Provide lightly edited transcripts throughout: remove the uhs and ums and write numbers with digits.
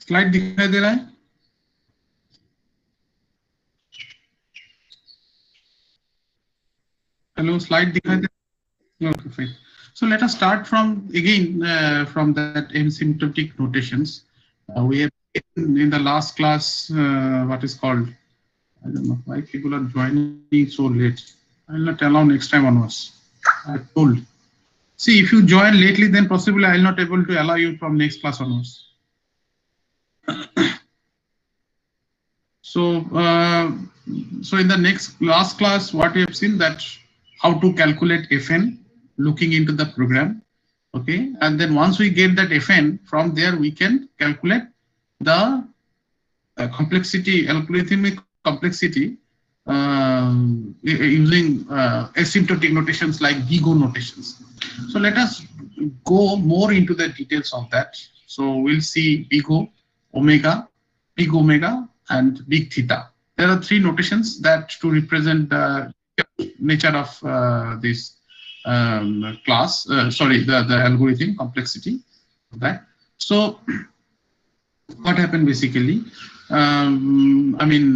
Slide दिखाई दे रहा है? हेलो, स्लाइड दिखाई दे रहा है? Okay, fine. So let us start from again from that asymptotic notations. We have in the last class what is called, I don't know why people are joining so late. I will not allow next time onwards. I told. See, if you join lately, then possibly I will not able to allow you from next class onwards. So, so in the last class, what we have seen that how to calculate Fn, looking into the program, okay, and then once we get that Fn, from there we can calculate the complexity, algorithmic complexity using asymptotic notations like BIGO notations. So let us go more into the details of that. So we'll see BIGO, omega, big omega, and big theta. There are three notations that to represent the nature of this class. Sorry, the algorithm complexity. That. So what happened basically? I mean,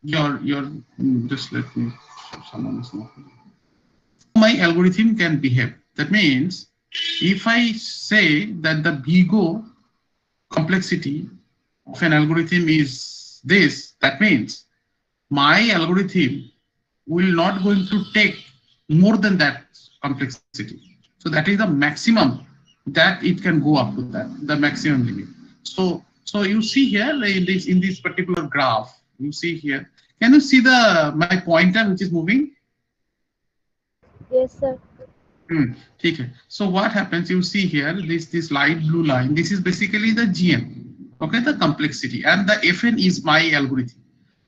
your just let me. Someone is not. My algorithm can behave. That means if I say that the BIGO complexity of an algorithm is this, that means my algorithm will not going to take more than that complexity. So that is the maximum that it can go up to that, the maximum limit. So you see here in this particular graph, you see here. Can you see the my pointer which is moving? Yes, sir. Okay. So what happens? You see here this light blue line. This is basically the GN, okay, the complexity, and the Fn is my algorithm.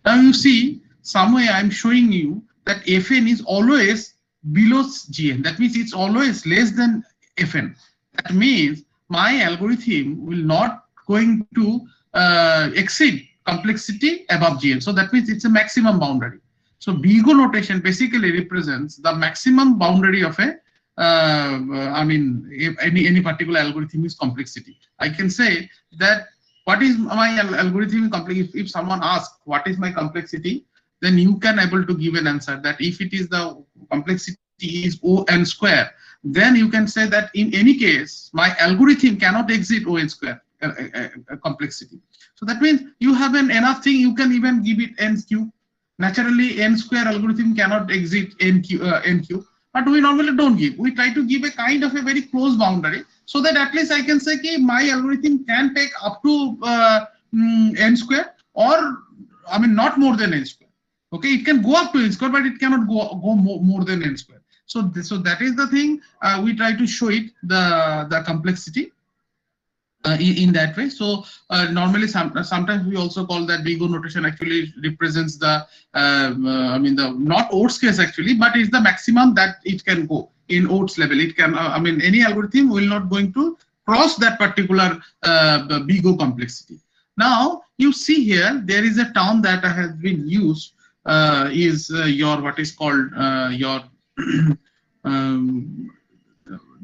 Now you see somewhere I'm showing you that Fn is always below GN. That means it's always less than Fn. That means my algorithm will not going to exceed complexity above GN. So that means it's a maximum boundary. So BIGO notation basically represents the maximum boundary of a I mean, if any particular algorithm is complexity. I can say that what is my algorithm complexity. If someone asks what is my complexity, then you can able to give an answer that if it is the complexity is O n square, then you can say that in any case my algorithm cannot exceed O n square complexity. So that means you have an enough thing. You can even give it n cube. Naturally, n square algorithm cannot exceed n cube, but we normally don't give. We try to give a kind of a very close boundary so that at least I can say that my algorithm can take up to n square, or I mean not more than n square. Okay, it can go up to n square, but it cannot go more than n square. So that is the thing. We try to show it the complexity in that way. So normally sometimes we also call that BIGO notation actually represents the I mean the not Oates case actually, but it's the maximum that it can go in Oates level. It can I mean any algorithm will not going to cross that particular BIGO complexity. Now you see here there is a term that has been used is your what is called your um,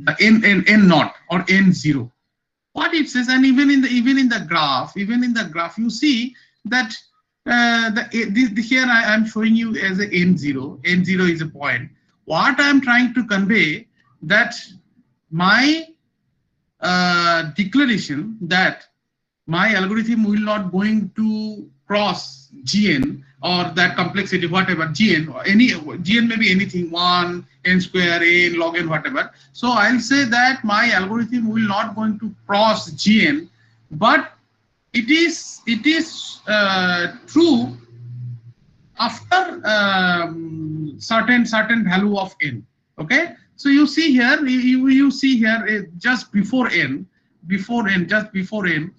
the n naught or n0, what it says. And even in the graph you see that here I am showing you as a n0 is a point. What I am trying to convey that my declaration that my algorithm will not going to cross GN or that complexity, whatever GN, any GN may be anything, 1, n square, n log n, whatever. So I'll say that my algorithm will not going to cross GN, but it is true after certain value of n. Okay, so you see here, you see here just before n, just before n,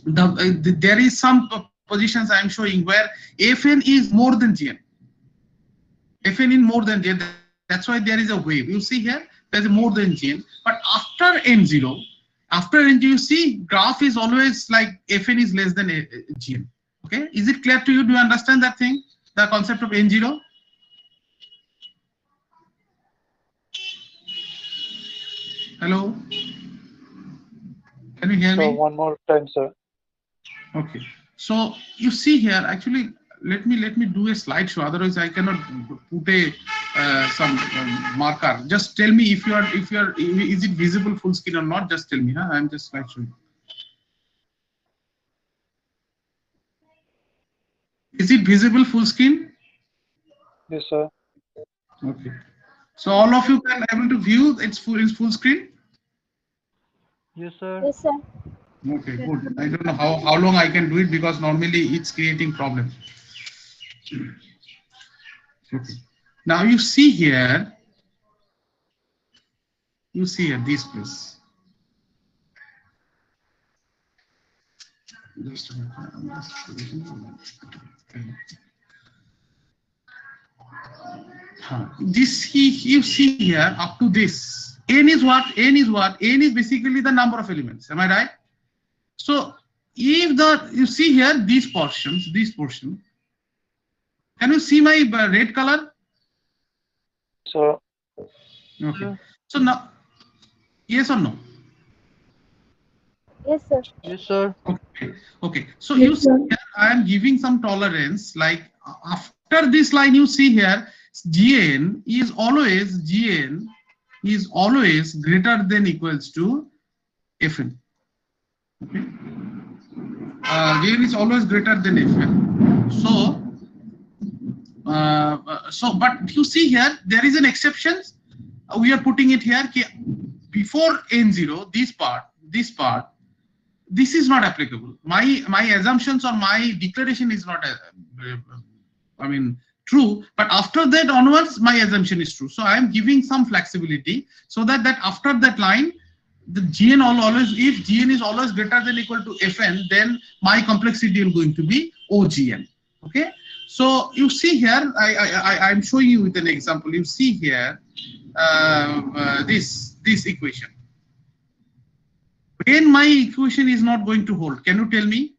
there is some positions I am showing where Fn is more than Gn. Fn is more than Gn. That's why there is a wave. You see here, there is more than Gn. But after n0, you see graph is always like Fn is less than Gn. Okay, is it clear to you? Do you understand that thing? The concept of n0? Hello. Can you hear So me? one more time, sir. Okay. So you see here, actually, let me do a slideshow. Otherwise, I cannot put a some marker. Just tell me if you are is it visible full screen or not? Just tell me. Huh? I'm just slideshowing. Is it visible full screen? Yes, sir. Okay. So all of you can able to view it's full screen. Yes, sir. Yes, sir. Okay, good. I don't know how long I can do it because normally it's creating problem. Okay. Now you see here. You see here this place. Just a minute. This you see here up to this. N is what? N is what? N is basically the number of elements. Am I right? So if you see here these portions, this portion. Can you see my red color? So Okay. So now, yes or no? Yes, sir. yes, sir. Okay. Okay. So you see here, I am giving some tolerance. Like after this line, you see here, Gn is always greater than equals to Fn. Okay. Gn is always greater than Fn. So but you see here, there is an exception. We are putting it here. Before N0, this part, this is not applicable. My assumptions or my declaration is not, I mean, true. But after that onwards, my assumption is true. So I am giving some flexibility so that after that line, the Gn always, if Gn is always greater than equal to Fn, then my complexity is going to be OGn. Okay. So you see here, I'm showing you with an example. You see here this equation. When my equation is not going to hold, can you tell me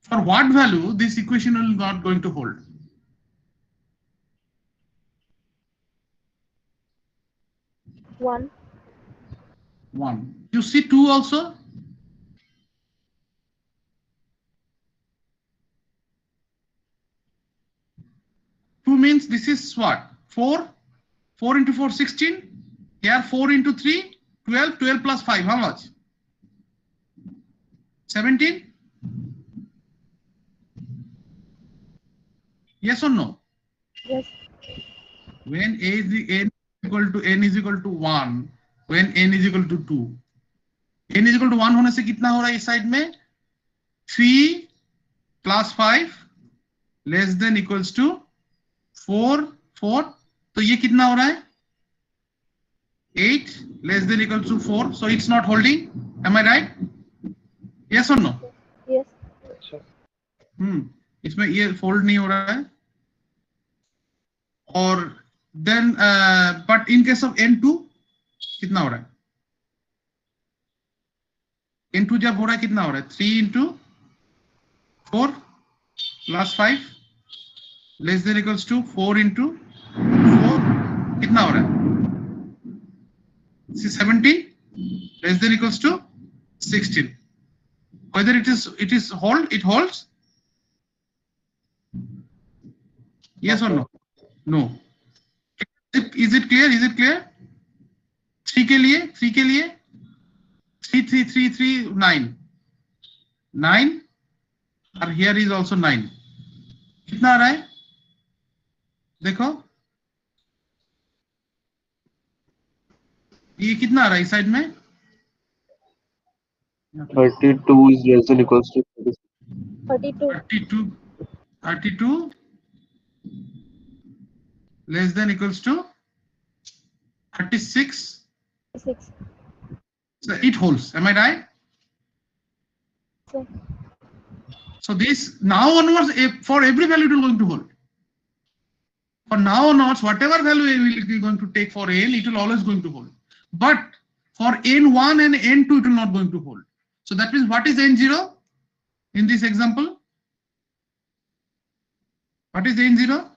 for what value this equation will not going to hold? 1. 1. You see 2 also? Two means this is what? 4. 4 into 4, 16. Here 4 into 3, 12. 12 plus 5, how much? 17? Yes or no? Yes. When n is equal to 1, when n is equal to 2, n is equal to 1 होने से कितना हो रहा है इस side में? 3 plus 5 less than equals to 4. तो ये कितना हो रहा है? 8 less than equals to 4. So it's not holding. Am I right? Yes or no? Yes. Sir. इसमें ये fold नहीं हो रहा है. और then but in case of n2 कितना हो रहा है? n2 जब हो रहा है कितना हो रहा है? 3 into 4 plus 5 less than equals to 4 into 4 कितना हो रहा है? 17 less than equals to 16. Whether it is hold, it holds. Yes or no? No. Is it clear? Is it clear? 3 के लिए 3 3 3 3 9 9 और here is also 9. कितना आ रहा है? देखो ये कितना आ रहा है इस साइड में? 32 is less than equals to 32. 32 less than equals to 36. 6. So it holds. Am I right? Sir. So this now onwards, for every value it will going to hold. For now onwards, whatever value we will be going to take for n, it will always going to hold. But for n1 and n2, it will not going to hold. So that means what is n0 in this example? What is n0?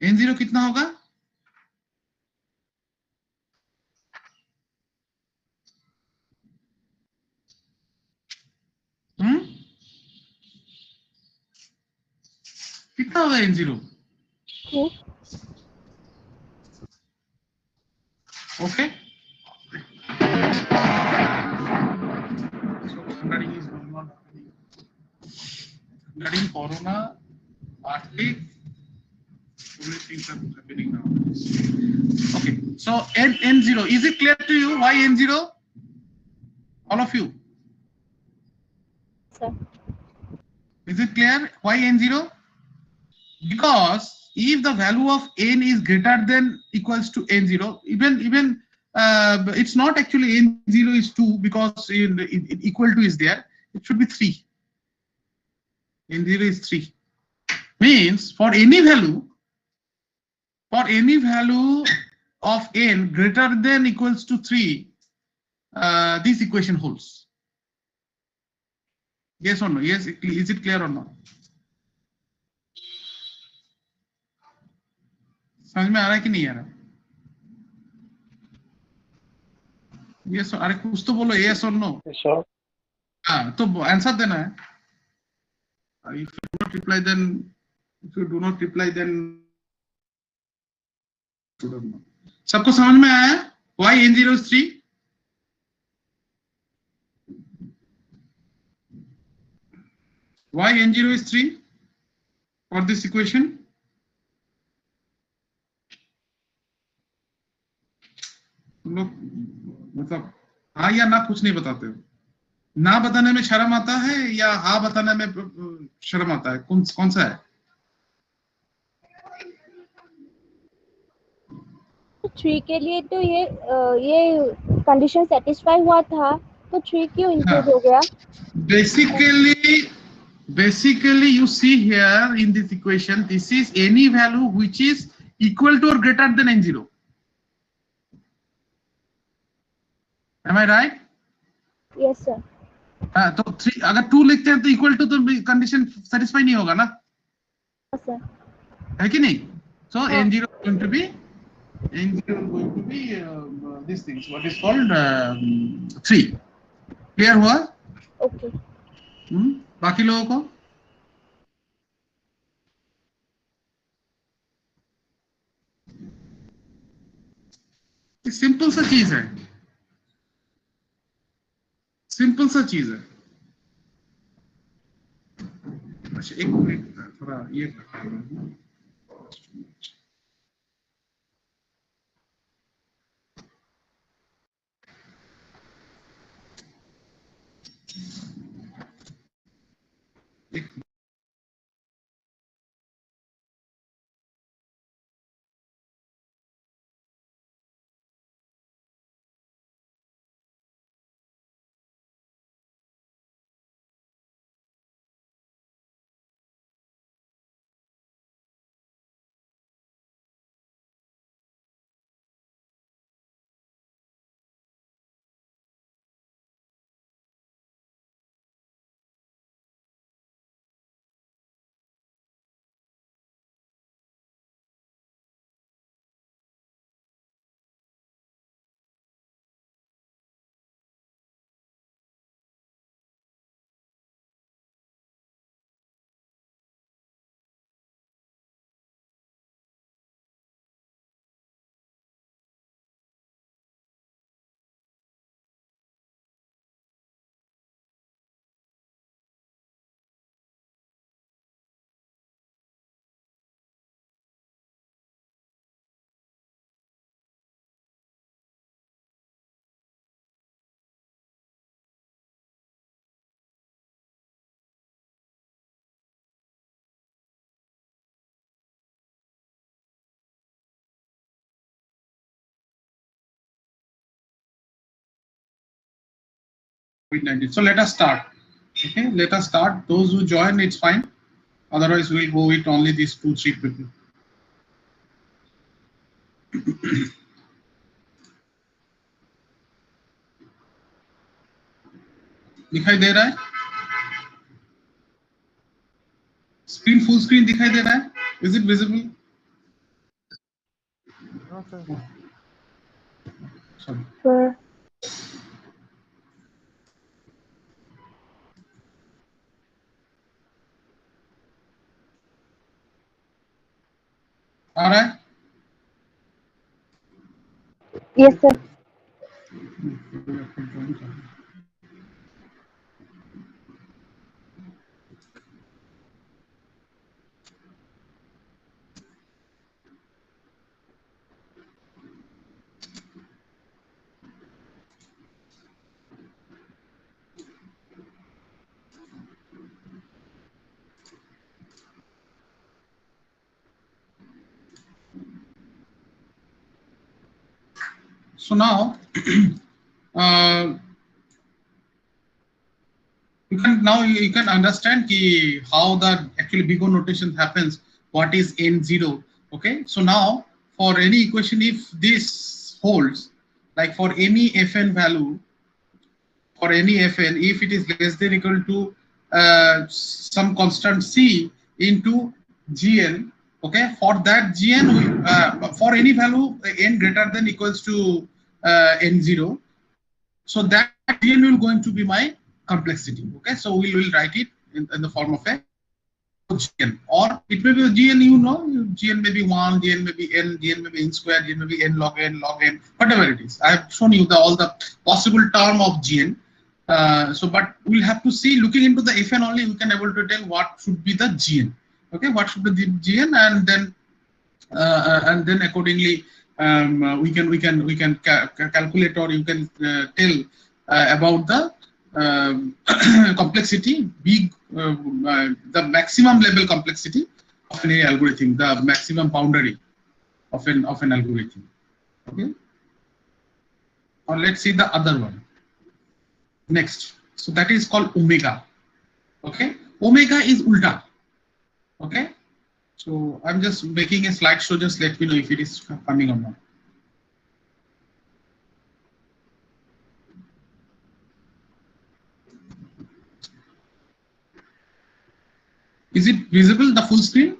n0 कितना होगा? कितना होगा n0? 2. Okay. So thundering is going on. Thundering, corona, earthquake, so many things are happening now. Okay, so n0, is it clear to you why n0? All of you, Sir. is it clear why n0? Because if the value of n is greater than equals to n0, even it's not actually n0 is 2 because equal to is there. It should be 3. N0 is 3. Means for any value of n greater than equals to 3, this equation holds. Yes or no? Yes, is it clear or not? समझ में आ रहा है कि नहीं आ रहा? Yes, अरे कुछ तो बोलो, yes or no? Yes, sir. हाँ, तो आंसर देना है. If you do not reply, then सबको समझ में आया? Why n0 is 3? Why n0 is 3 for this equation? तुम लोग मतलब हाँ या ना कुछ नहीं बताते हो. ना बताने में शर्म आता है या हाँ बताने में शर्म आता है? कौन सा है? 3 के लिए तो ये कंडीशन सेटिस्फाई हुआ था, तो 3 क्यों इंक्लूड हो गया? Basically you see here in this equation, this is any value which is equal to or greater than n0. Am I right? Yes sir. हाँ, तो 3 अगर 2 लिखते हैं तो इक्वल टू तो कंडीशन सेटिस्फाई नहीं होगा ना, Yes sir. है कि नहीं? So हाँ. n0 is going to be these things, what is called 3. Clear हुआ? Okay. बाकी लोगों को? सिंपल सा चीज है, सिंपल सा चीज है. अच्छा एक मिनट थोड़ा ये एक COVID-19. So let us start. Okay, let us start. Those who join, it's fine. Otherwise, we'll go with only these 2-3 people. दिखाई दे रहा है? स्क्रीन फुल स्क्रीन दिखाई दे रहा है? Is it visible? No, sir. Sorry. Sir. All right. Yes, sir. So now, uh, you can understand how the actually big O notation happens. What is n0? Okay. So now for any equation, if this holds, like for any fn value, for any fn, if it is less than equal to some constant c into gn, okay, for that gn, for any value n greater than equals to n0, so that gn will going to be my complexity. Okay, so we will write it in the form of a gn, or it may be a gn, gn may be 1, gn may be n, gn may be n square, gn may be n log n, whatever it is. I have shown you all the possible term of gn. So but we'll have to see, looking into the fn only, we can able to tell what should be the gn. Okay, what should be the gn, and then accordingly we can calculate, or you can tell about the complexity, the maximum level complexity of any algorithm, the maximum boundary of an algorithm. Okay, or let's see the other one next. So that is called omega. Okay, omega is ulta. Okay, so I'm just making a slide, so just let me know if it is coming or not. Is it visible, the full screen?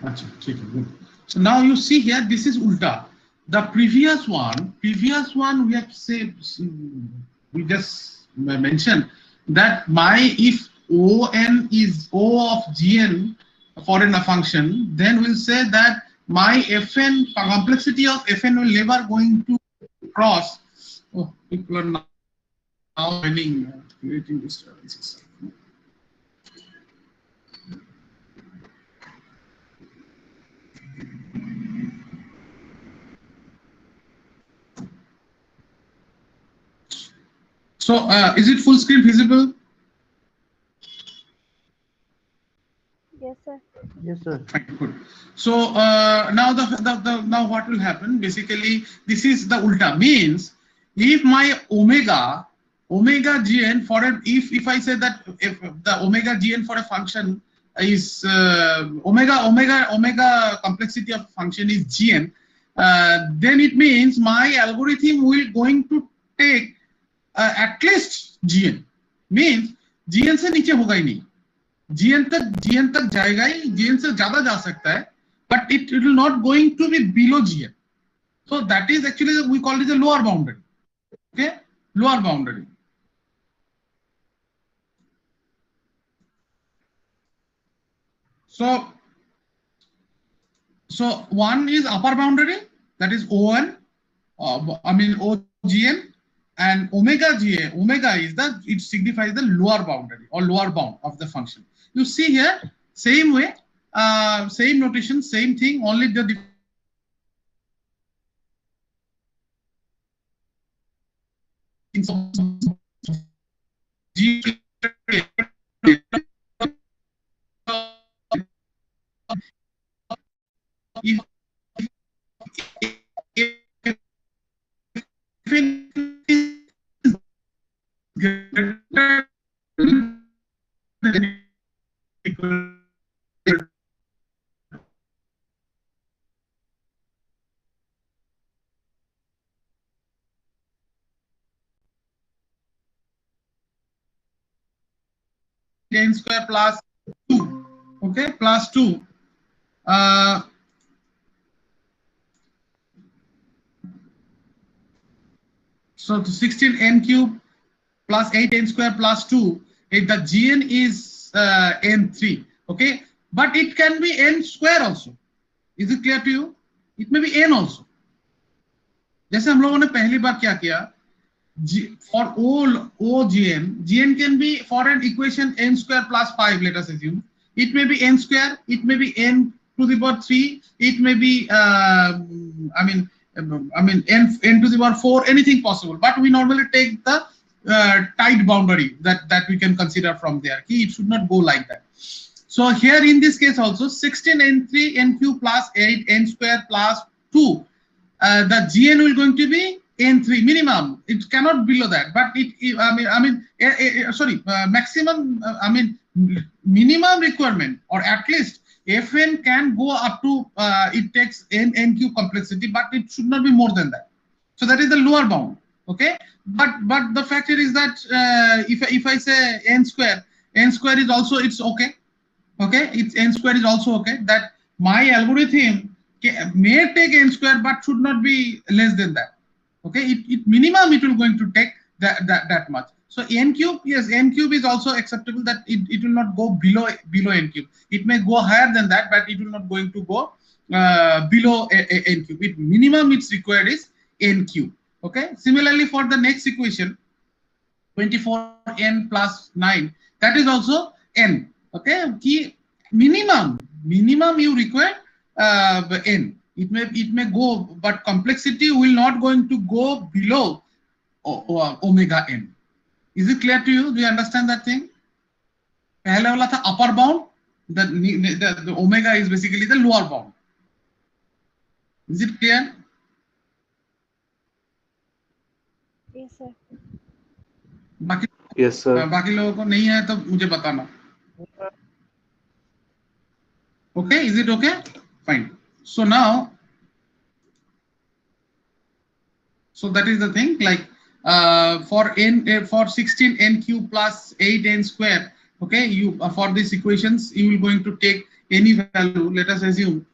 Achha, good. So now you see here, this is ulta. The previous one we have said, we just mentioned that if on is O of gn for a function, then we'll say that my fn, complexity of fn will never going to cross. Oh, people are now creating disturbances. So is it full screen visible? Yes, sir. Yes, sir. Fine, good. So now now what will happen? Basically, this is the ulta, means if my omega gn for a, if I say that if the omega gn for a function is omega complexity of function is gn, then it means my algorithm will going to take at least gn, means gn से नीचे होगा ही नहीं, gn तक जाएगा ही, gn से ज्यादा जा सकता है, but it will not going to be below gn. So that is actually, we call it the lower boundary. Okay, lower boundary. So one is upper boundary, that is on, I mean ogn, and omega is the, it signifies the lower boundary or lower bound of the function. You see here, same way, same notation, same thing, only the n square plus 2, okay, plus 2. So 16 n cube plus 8 n square plus 2. If the gn is n3. Okay, but it can be n square also. Is it clear to you? It may be n also. जैसे हम लोगों ने पहली बार क्या किया, for all OGN, GN can be for an equation n square plus 5, let us assume. It may be n square, it may be n to the power 3, it may be n to the power 4, anything possible. But we normally take the tight boundary that we can consider from there. It should not go like that. So here in this case also 16 n3 nq plus 8 n square plus 2. The GN will going to be n3 minimum. It cannot below that. But maximum. Minimum requirement, or at least Fn can go up to it takes nq complexity, but it should not be more than that. So that is the lower bound. Okay, but the factor is that if I say n square is also, it's okay. Okay, it's n square is also okay. That my algorithm may take n square, but should not be less than that. Okay, it minimum it will going to take that much. So n cube, yes, n cube is also acceptable, that it will not go below n cube. It may go higher than that, but it will not going to go below n cube. It minimum it's required is n cube. Okay. Similarly, for the next equation, 24n plus 9, that is also n. Okay. Key minimum you require n. It may go, but complexity will not going to go below omega n. Is it clear to you? Do you understand that thing? पहले वाला था upper bound. The omega is basically the lower bound. Is it clear? Yes, sir. Yes, sir. बाकी लोगों को नहीं है तो मुझे बताना. Okay, is it okay? Fine. So now, so that is the thing. Like for 16 n cube plus 8 n square. Okay, you for these equations you will going to take any value. Let us assume.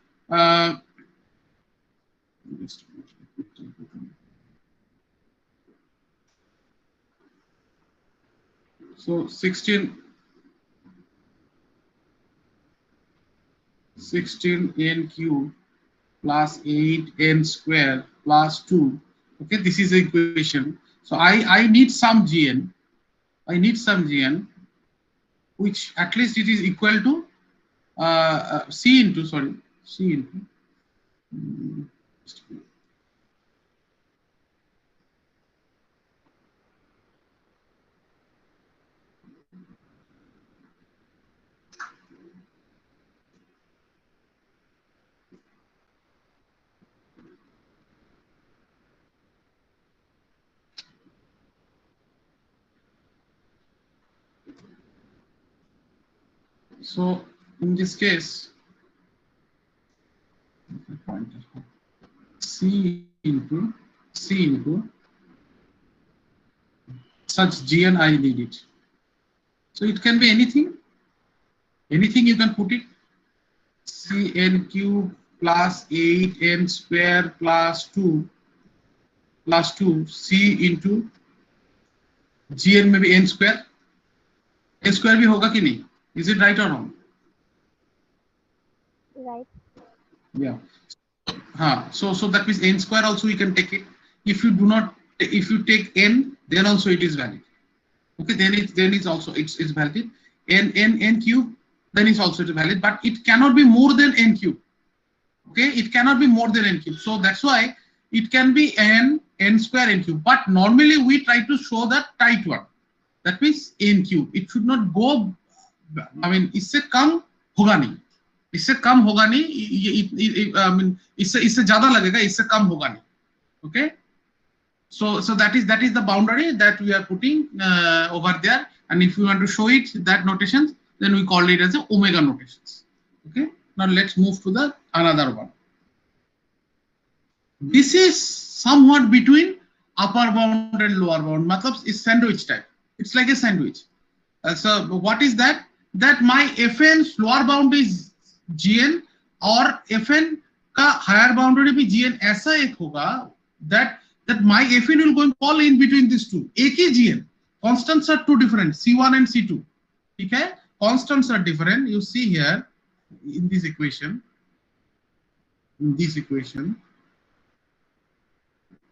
So 16 n cube plus 8 n square plus 2. Okay, this is the equation. So I need some GN. I need some GN, which at least it is equal to C into. So in this case, C into such GN I need it. So it can be anything you can put it. Cn cube plus 8n square plus 2 C into GN में भी n square. n square भी होगा कि नहीं? Is it right or wrong? Right. Yeah. So that means n square also you can take it. If you take n, then also it is valid. Okay, then it's also it's valid. N cube, then it's also valid, but it cannot be more than n cube. Okay, it cannot be more than n cube. So that's why it can be n square n cube. But normally we try to show that tight one. That means n cube. It should not go. I mean, इससे कम होगा नहीं. इससे कम होगा नहीं. इससे ज़्यादा लगेगा. इससे कम होगा नहीं. Okay. So that is the boundary that we are putting over there. And if you want to show it that notations, then we call it as a omega notations. Okay. Now let's move to the another one. This is somewhat between upper bound and lower bound. Matlab is sandwich type. It's like a sandwich. So what is that? That my Fn's lower bound is Gn or Fn का higher boundary भी Gn ऐसा एक होगा that my Fn will going to fall in between these two. एक ही Gn. Constants are two different, C1 and C2. ठीक है? constants are different. You see here in this equation,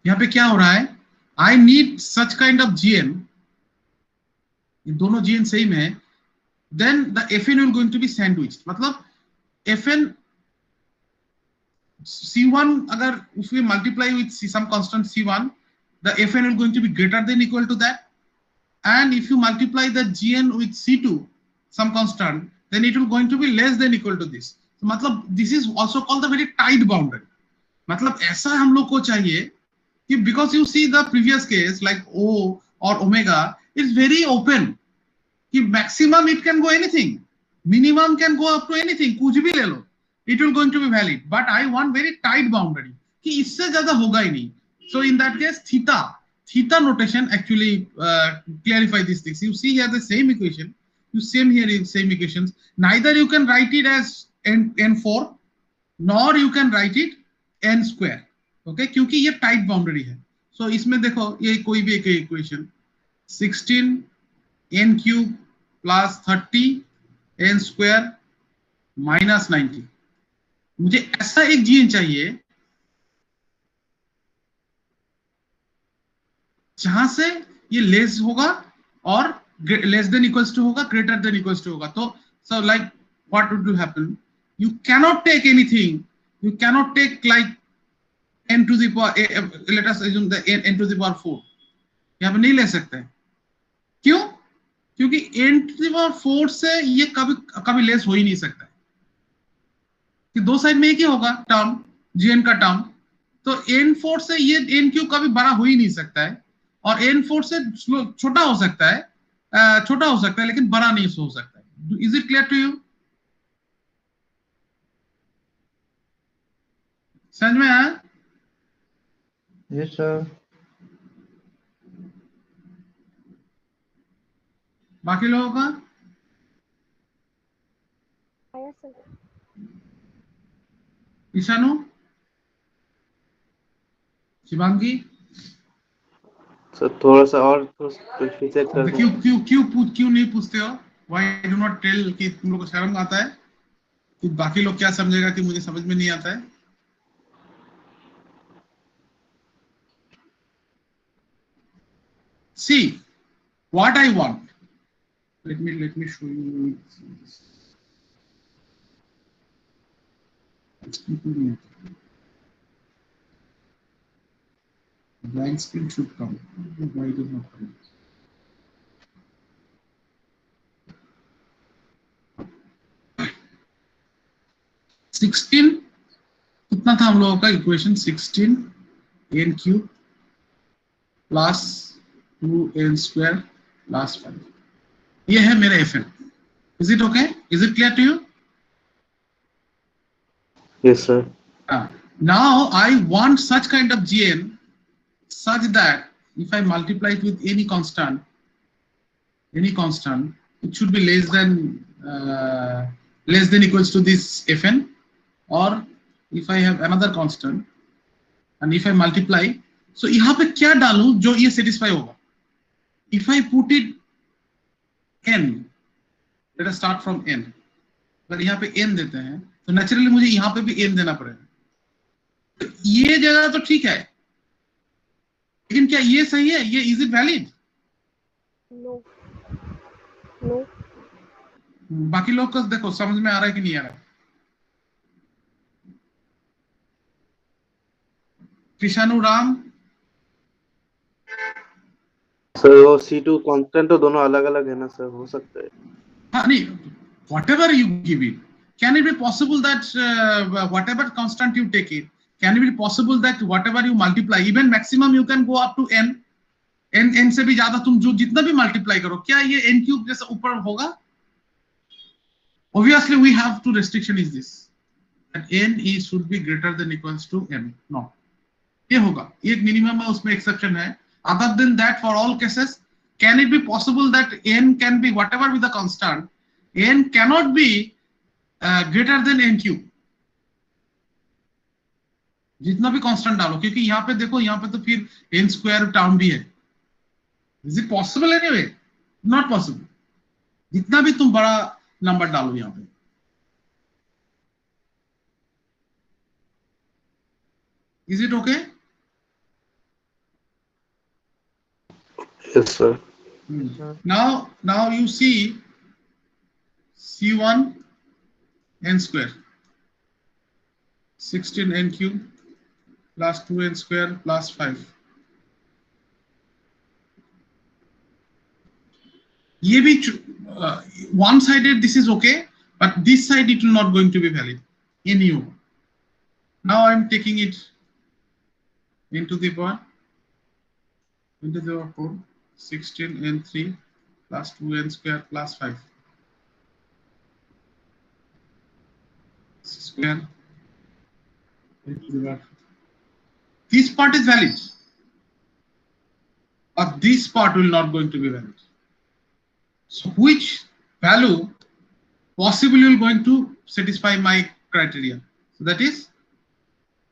यहाँ पे क्या हो रहा है, I need such kind of GN, ये दोनों GN सेम है, then the FN will going to be sandwiched. मतलब FN C1 अगर if we multiply with some constant C1, the FN will going to be greater than equal to that, and if you multiply the GN with C2 some constant, then it will going to be less than equal to this. So मतलब this is also called the very tight boundary. मतलब ऐसा हम लोग को चाहिए कि because you see the previous case like O or omega is very open कि maximum it can go anything, minimum can go up to anything, कुछ भी ले लो, it will going to be valid, but I want very tight boundary कि इससे ज्यादा होगा ही नहीं. So in that case theta notation actually clarify these things. You see here the same equation, you same here in same equations, neither you can write it as n4 nor you can write it n square. Okay, क्योंकि ये tight boundary है. So इसमें देखो ये कोई भी एक equation 16 n cube plus 30 n square minus 90, मुझे ऐसा एक जीएन चाहिए जहां से ये लेस होगा और लेस देन इक्वल्स टू होगा, ग्रेटर देन इक्वल्स टू होगा. तो so like what would happen, you cannot take anything, you cannot take like n to the power, let us assume the n to the power 4, यहाँ पे नहीं ले सकते. क्यों? क्योंकि n to the power 4 से ये कभी लेस हो ही नहीं सकता है कि दो साइड में एक ही होगा टर्म, gn का टर्म. तो n4 से ये n3 कभी बड़ा हो ही नहीं सकता है, और n4 से छोटा हो सकता है लेकिन बड़ा नहीं हो सकता है. Is it clear to you? समझ में आया? Yes, sir. बाकी लोगों का आया सर. ईशानु, शिवांगी, सर थोड़ा सा और पीछे कर दो. क्यों नहीं पूछते हो? Why do not tell कि तुम लोग को शर्म आता है कि बाकी लोग क्या समझेगा कि मुझे समझ में नहीं आता है? See what I want. Let me show you. Blank screen should come. Why did not come? कितना था हम लोगों का equation? 16 n cube plus 2n square plus 5. ये है मेरा fn. Is it okay? Is it clear to you? Yes, sir. Now I want such kind of gn such that if I multiply it with any constant, it should be less than equals to this fn, or if I have another constant and if I multiply, so यहाँ पे क्या डालूं जो ये satisfy होगा? If I put it n, let us start from n. अगर यहाँ पे n देते हैं तो नेचुरली मुझे यहाँ पे भी n देना पड़ेगा. तो ये जगह तो ठीक है, लेकिन क्या ये सही है? ये इज इट वैलिड? नो. बाकी लोग को देखो समझ में आ रहा है कि नहीं आ रहा है? कृष्णानु राम सर वो C2 कांस्टेंट तो दोनों अलग अलग है ना सर, हो सकता है. हाँ नहीं, whatever you give it, can it be possible that whatever constant you take it, can it be possible that whatever you multiply, even maximum you can go up to n से भी ज्यादा तुम जो जितना भी मल्टीप्लाई करो, क्या ये n क्यूब जैसा ऊपर होगा? Obviously we have two restriction is this, that n is should be greater than equals to n. No, ये होगा, ये एक मिनिमम है, उसमें एक्सेप्शन है. Other than that, for all cases, can it be possible that n can be whatever with the constant, n cannot be greater than n cube? जितना भी constant डालो, क्योंकि यहाँ पे देखो, यहाँ पे तो फिर n स्क्वायर टर्म भी है. Is it possible anyway? Not possible. जितना भी तुम बड़ा नंबर डालो यहाँ पे। Is it okay? Yes, sir. Now you see C1 n square 16 n cube plus 2n square plus 5. ये भी one sided this is okay, but this side it will not going to be valid in u. Now I am taking it into the power 4 16 n3 plus 2n square plus 5 square. This part is valid, but this part will not going to be valid. So which value possibly will going to satisfy my criteria? So that is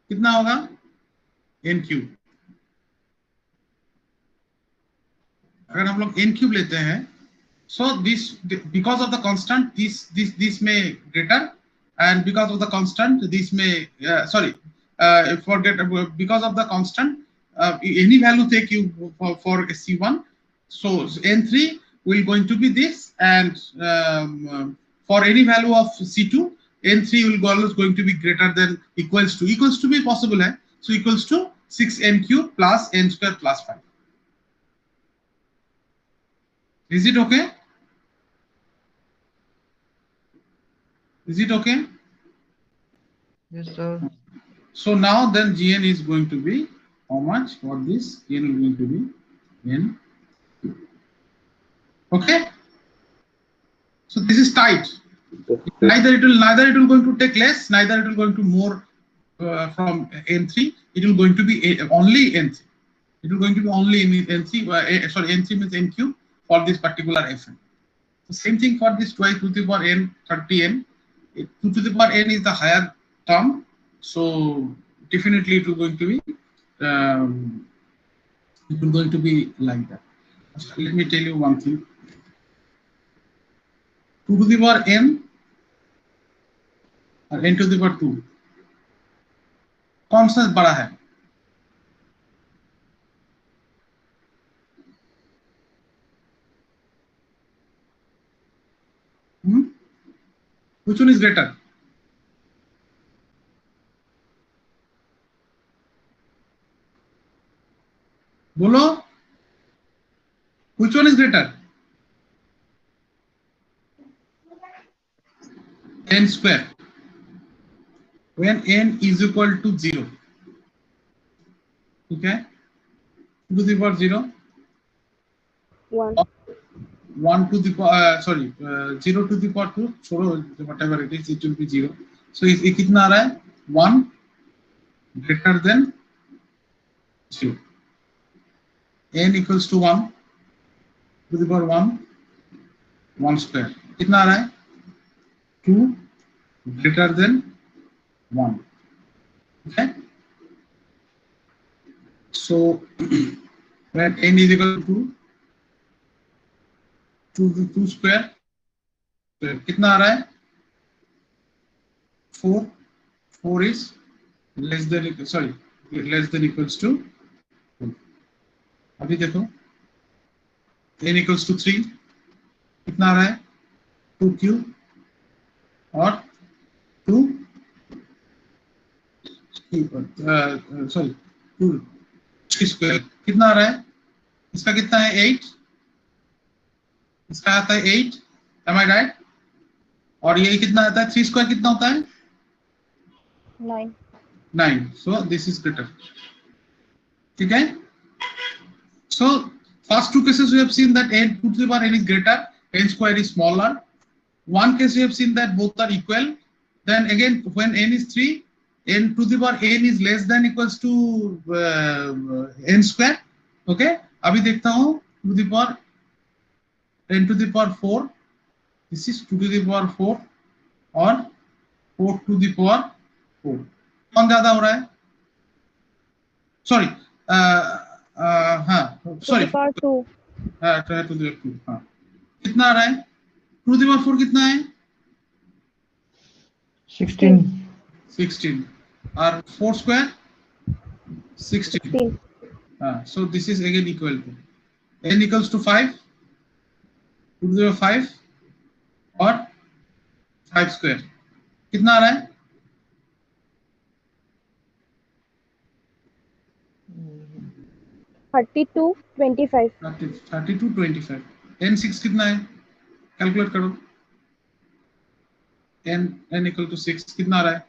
कितना होगा? n cube. अगर हम लोग n cube लेते हैं, so this because of the constant this may greater, and because of the constant this may forget because of the constant any value take you for C1, so n3 will going to be this, and for any value of C2 n3 will always going to be greater than equals to be possible hai, so equals to 6n cube plus n square plus 5. Is it okay? Is it okay? Yes, sir. So now then Gn is going to be how much? For this Gn is going to be n. Okay. So this is tight. Neither it will going to take less, neither it will going to more from n3. It will going to be only n3. It will going to be only in n3. Sorry, n3 means n cube for this particular fn. The same thing for this 2 to the power n 30n. 2 to the power n is the higher term, so definitely it will going to be like that. So let me tell you one thing. 2 to the power n और n to the power 2 कौन सा बड़ा है? Which one is greater? बोलो, which one is greater? n square. When n is equal to 0. Okay? 2 to the power 0. 1. 1 to the power 0 to the power 2, छोड़ो, whatever it is, it will be 0. So ये कितना आ रहा है? 1 greater than 0. n equals to 1 to the power 1 square. कितना आ रहा है? 2 greater than 1. Okay? So when n is equal to 2 square, कितना आ रहा है? 4 is less than equals to 2. अभी देखो n equals to 3, कितना आ रहा है? 2 cube और 2 square, कितना आ रहा है? इसका कितना है? 8. इसका आता है 8. Am I right? और ये कितना आता है? 3 square कितना होता है? 9. So this is greater. ठीक है? So first two cases we have seen that n to the power n is greater, n square is smaller. One case we have seen that both are equal. Then again when n is 3, n to the power n is less than equals to n square. Okay? अभी देखता हूँ to the power n to the power 4. This is 2 to the power 4 और 4 to the power 4. कौन ज्यादा हो रहा है? Sorry. हाँ. Sorry. 2 to the power 2. to the power 2. हाँ. कितना आ रहा है? टू द पावर 4 कितना है? 16. 16 और 4 square 16. 16. So this is again equal to n equals to 5, 2 to the power 5 और 5 square कितना आ रहा है? 32, 25. 32, 25. n6 कितना है? कैलकुलेट करो. n equal to 6 कितना आ रहा है?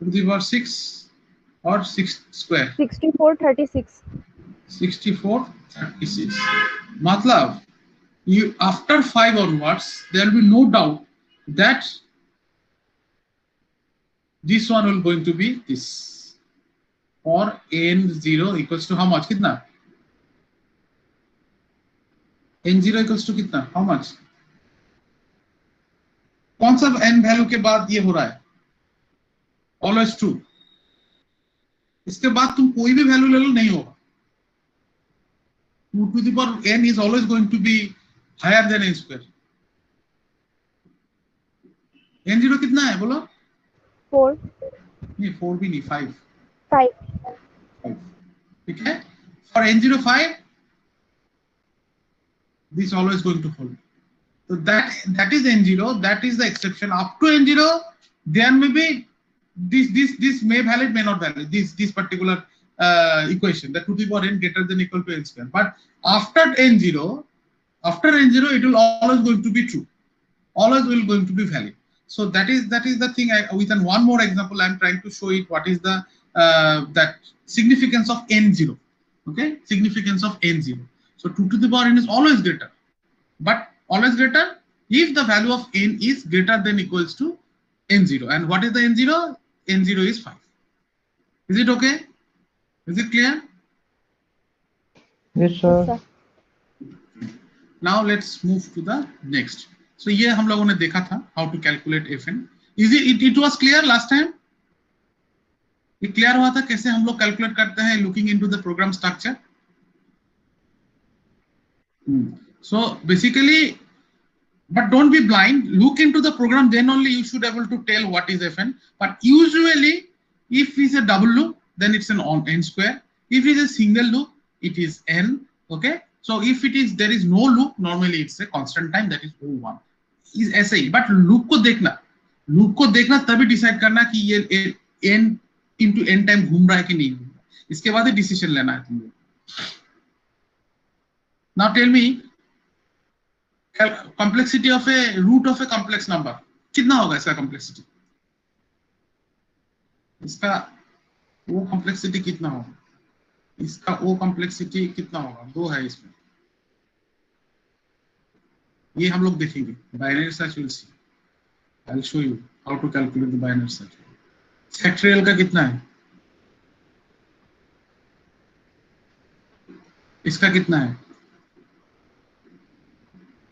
2 to the power 6 और 6 square 64, 36. 64, 36. मतलब you after 5 onwards there will be no doubt that this one will going to be this, or n0 equals to how much? कितना? n0 equals to कितना? how much? कौन सा n value के बाद ये हो रहा है? Always true. इसके बाद तुम कोई भी वैल्यू ले लो नहीं होगा. 2 to the power n is always going to be higher than n square. n0 कितना है बोलो? 4, नहीं 4 भी नहीं, 5. 5. ठीक है. For n0 5, this is always going to hold. So that is n0. That is the exception. Up to n0, there may be this may valid, may not valid. This particular equation, that 2 to the power n greater than equal to n square. But after n0, it will always going to be true. Always will going to be valid. So that is the thing. With one more example, I am trying to show it what is the that significance of n0. Okay, significance of n0. So 2 to the power n is always greater, but always greater if the value of n is greater than equals to n0. And what is the n0? n0 is 5. Is it okay? Is it clear? Yes, sir. Yes, sir. Now let's move to the next. So ये हम लोगों ने देखा था how to calculate fn. Is it was clear last time? ये clear हुआ था कैसे हम लोग कैलकुलेट करते हैं looking into the program structure. So basically, but don't be blind. Look into the program, then only you should be able to tell what is fn. But usually, if it's a double loop, then it's an n square. If it's a single loop, it is n. Okay. So if it is there is no loop, normally it's a constant time, that is O1. Is ऐसे ही. But loop को देखना तभी decide करना कि ये n into n time घूम रहा है कि नहीं घूम रहा है. इसके बाद ही decision लेना है तुमको. Now tell me, complexity of a root of a complex number कितना होगा इसका complexity? इसका O complexity कितना होगा? इसका O complexity कितना होगा? 2 है इसमें. ये हम लोग देखेंगे. Binary search will see. I'll show you how to calculate the binary search. Factorial का कितना है? इसका कितना है?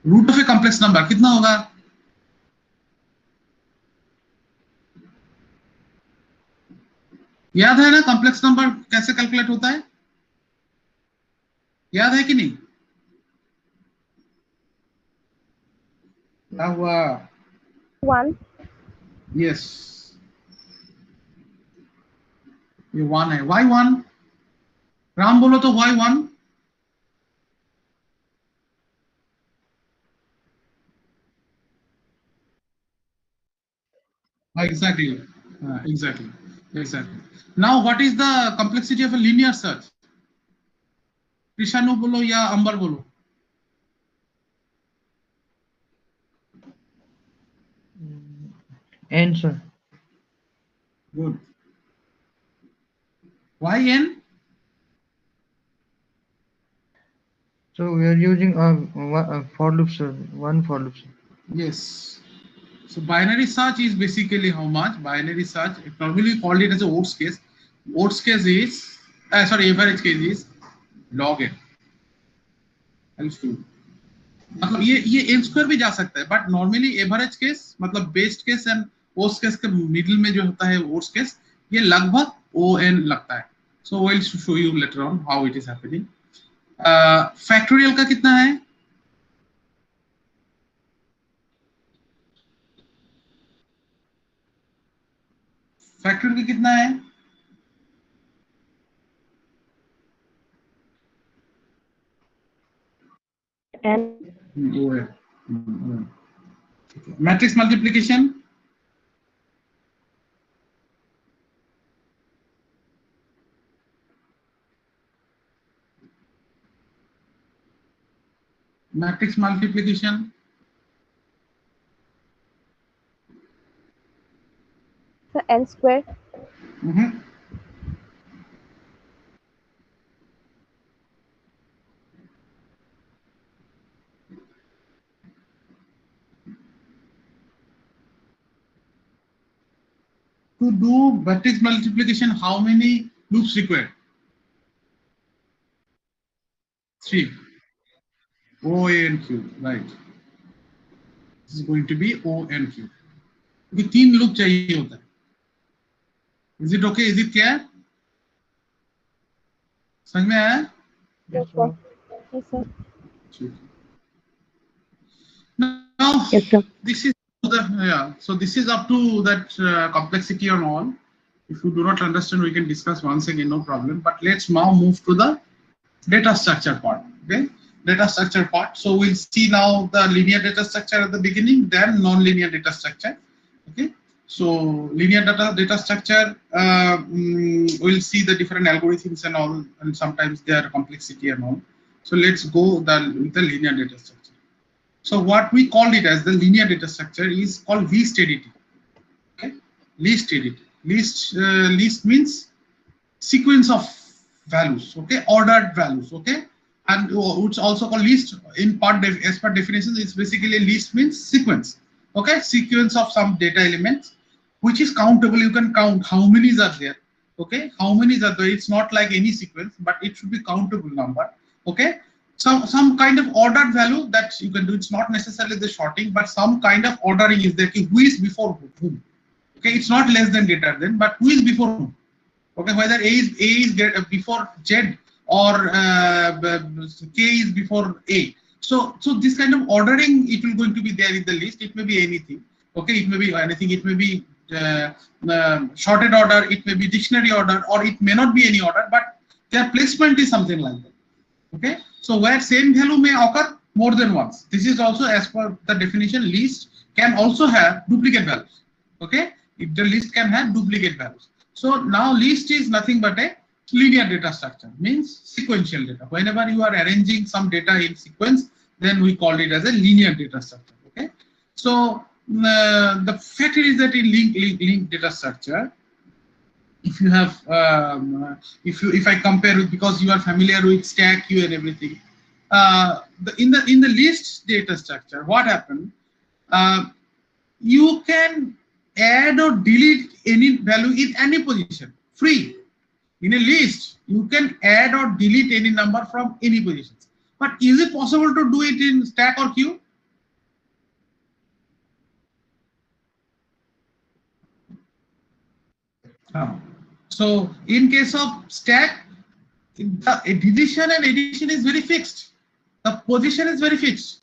Root of a complex number कितना होगा? याद है ना कॉम्प्लेक्स नंबर कैसे कैलकुलेट होता है? याद है कि नहीं? क्या हुआ? 1. यस, ये 1 है. Why 1? राम बोलो तो why 1? Exactly. Exactly. Now, what is the complexity of a linear search? कृषानु बोलो या अंबर बोलो. N, sir. Good. Why n? So we are using a for loop, sir. One for loop, sir. Yes. So binary search is basically how much? Binary search, normally called it as a Oates case. Oates case is, average case is log n. मतलब ये n square भी जा सकता है, but normally average case मतलब best case and oats case के middle में जो होता है ओट्स केस, ये लगभग on लगता है. So I will show you later on how it is happening. Factorial का कितना है? फैक्टर भी कितना है? n वो है matrix multiplication matrix multiplication so n square to do matrix multiplication, how many loops required? 3. O n q, right? This is going to be O n q. क्योंकि 3 loop चाहिए होता है. Is it okay? Is it clear? समझ में आया? yes sir yes sir Now yes sir this is so this is up to that complexity and all. If you do not understand, we can discuss once again, no problem. But let's now move to the data structure part. Okay, data structure part. So we'll see now the linear data structure at the beginning, then non-linear data structure. Okay, so linear data structure, we'll see the different algorithms and all, and sometimes their complexity and all. So let's go with the linear data structure. So what we called it as the linear data structure is called least editing. Okay, least editing. Least means sequence of values. Okay, ordered values. Okay, and it's also called least in part as per definition. It's basically least means sequence. Okay, sequence of some data elements which is countable. You can count how many are there. Okay, how many are there? It's not like any sequence, but it should be countable number. Okay. Some kind of ordered value that you can do. It's not necessarily the sorting, but some kind of ordering is there. Who is before whom? Okay, it's not less than greater than, but who is before whom? Okay, whether A is before Z or K is before A. So this kind of ordering, it will going to be there in the list. It may be anything. Okay, it may be anything. It may be sorted order. It may be dictionary order, or it may not be any order, but their placement is something like that. Okay, so where same value may occur more than once. This is also as per the definition. List can also have duplicate values. Okay, if the list can have duplicate values. So now list is nothing but a linear data structure, means sequential data. Whenever you are arranging some data in sequence, then we call it as a linear data structure. Okay, so the fact is that in linked data structure, if you have if I compare with, because you are familiar with stack queue and everything, in the list data structure, what happened, you can add or delete any value in any position free. In a list you can add or delete any number from any positions, but is it possible to do it in stack or queue? So in case of stack, the deletion and addition is very fixed. The position is very fixed.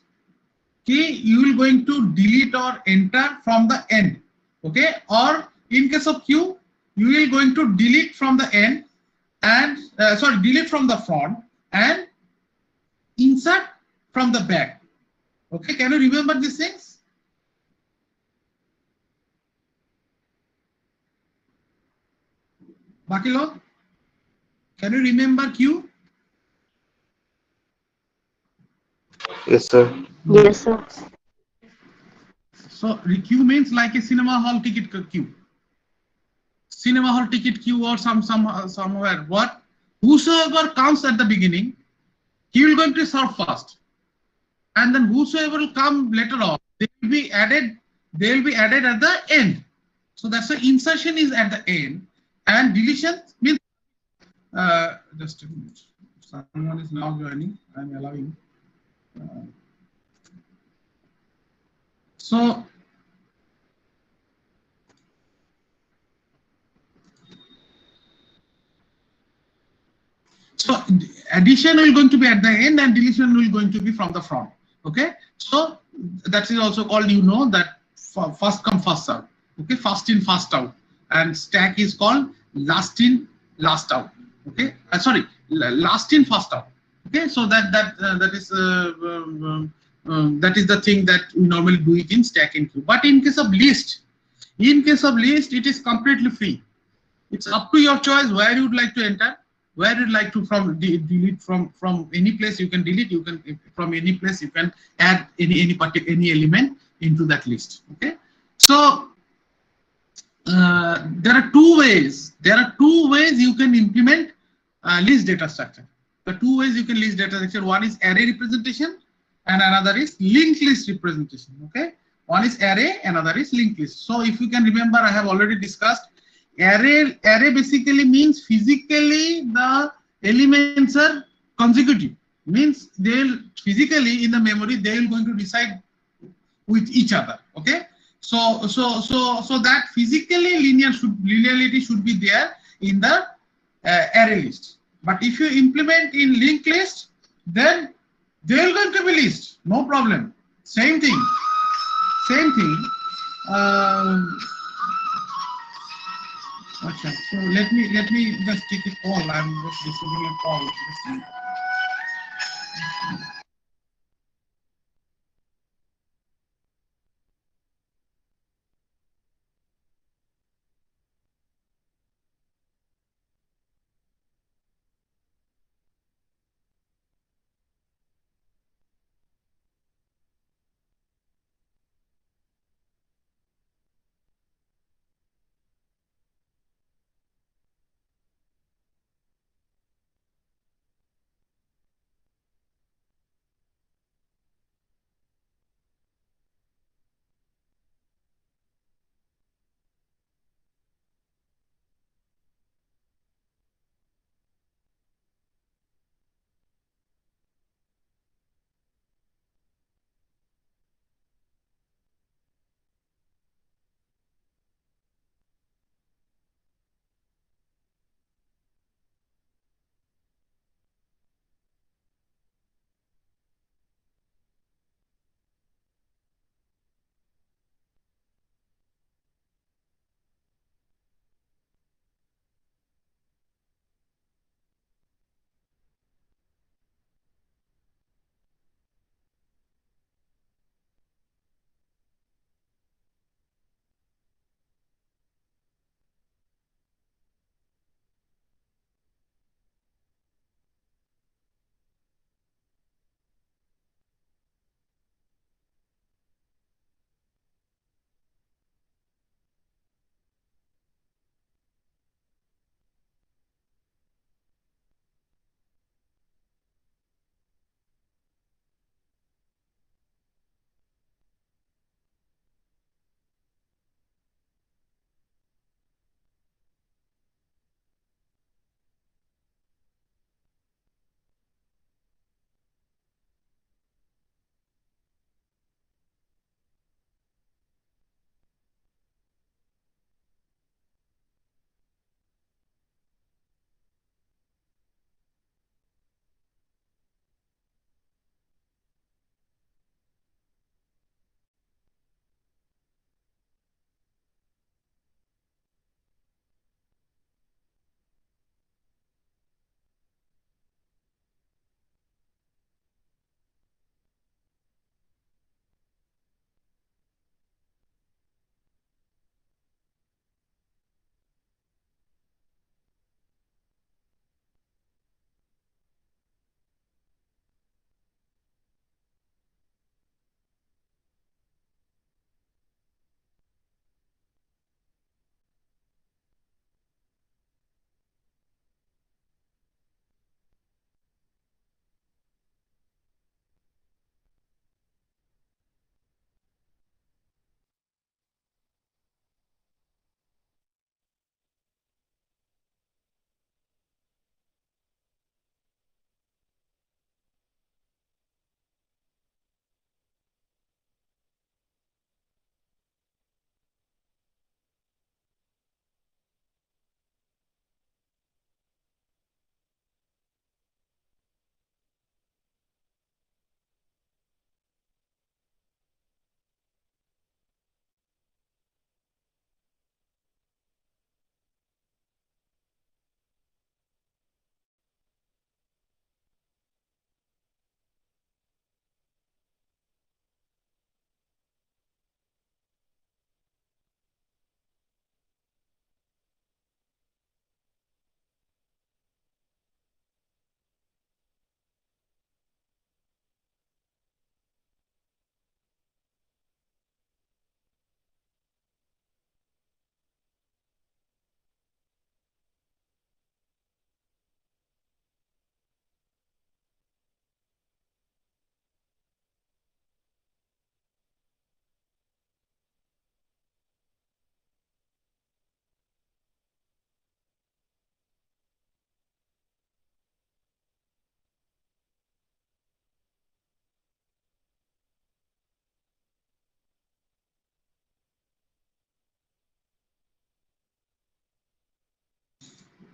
Okay, you will going to delete or enter from the end. Okay, or in case of queue, you will going to delete from the end and delete from the front and insert from the back. Okay, can you remember these things? Baki log, can you remember queue? Yes, sir. yes sir So queue means like a cinema hall ticket queue. Cinema hall ticket queue or somewhere. What? Whosoever comes at the beginning, he will going to serve first, and then whosoever will come later on, they will be added. They will be added at the end. So that's why insertion is at the end, and deletion means just a minute. Someone is now joining. I'm allowing. So addition will going to be at the end and deletion will going to be from the front. Okay, so that is also called, that first come first serve. Okay, first in first out. and stack is called last in, last out. Okay, sorry, last in, first out. Okay, so that is the thing that we normally do it in stack and queue. But in case of list, it is completely free. It's up to your choice where you would like to enter, where you'd like to delete from any place. You can delete. You can from any place you can add any element into that list. Okay, so there are two ways. There are two ways you can implement list data structure. The two ways you can list data structure. One is array representation, and another is linked list representation. Okay, one is array, another is linked list. So if you can remember, I have already discussed array. Array basically means physically the elements are consecutive. Means they'll physically in the memory they will going to decide with each other. Okay, so that physically linearity should be there in the array list. But if you implement in linked list, then they are going to be list, no problem. Same thing. Okay, so let me just take a call. I'm just receiving a call.